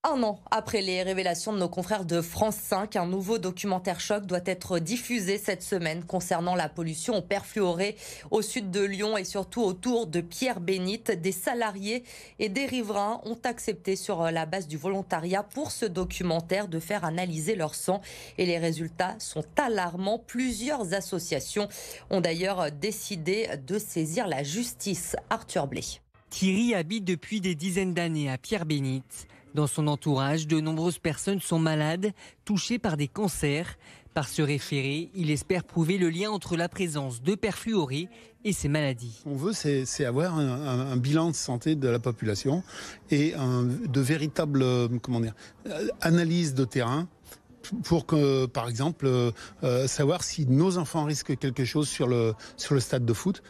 Un an après les révélations de nos confrères de France 5, un nouveau documentaire choc doit être diffusé cette semaine concernant la pollution au perfluoré au sud de Lyon et surtout autour de Pierre-Bénite. Des salariés et des riverains ont accepté sur la base du volontariat pour ce documentaire de faire analyser leur sang et les résultats sont alarmants. Plusieurs associations ont d'ailleurs décidé de saisir la justice. Arthur Blé. Thierry habite depuis des dizaines d'années à Pierre-Bénite. Dans son entourage, de nombreuses personnes sont malades, touchées par des cancers. Par ce référé, il espère prouver le lien entre la présence de perfluorés et ces maladies. Ce qu'on veut, c'est avoir un bilan de santé de la population et de véritables analyses de terrain pour que, par exemple, savoir si nos enfants risquent quelque chose sur le stade de foot.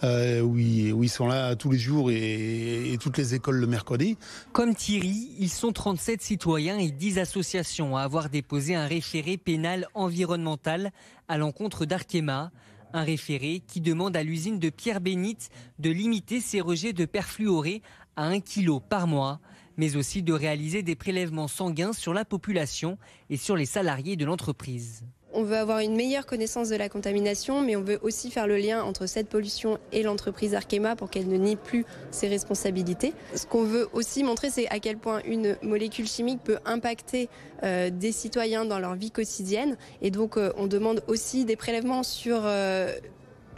Où ils sont là tous les jours et toutes les écoles le mercredi. Comme Thierry, ils sont 37 citoyens et 10 associations à avoir déposé un référé pénal environnemental à l'encontre d'Arkema. Un référé qui demande à l'usine de Pierre-Bénite de limiter ses rejets de perfluorés à 1 kg par mois, mais aussi de réaliser des prélèvements sanguins sur la population et sur les salariés de l'entreprise. On veut avoir une meilleure connaissance de la contamination, mais on veut aussi faire le lien entre cette pollution et l'entreprise Arkema pour qu'elle ne nie plus ses responsabilités. Ce qu'on veut aussi montrer, c'est à quel point une molécule chimique peut impacter des citoyens dans leur vie quotidienne. Et donc, on demande aussi des prélèvements sur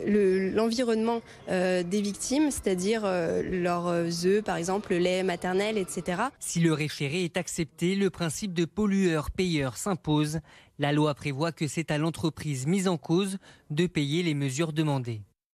l'environnement des victimes, c'est-à-dire leurs œufs, par exemple, le lait maternel, etc. Si le référé est accepté, le principe de pollueur-payeur s'impose. La loi prévoit que c'est à l'entreprise mise en cause de payer les mesures demandées.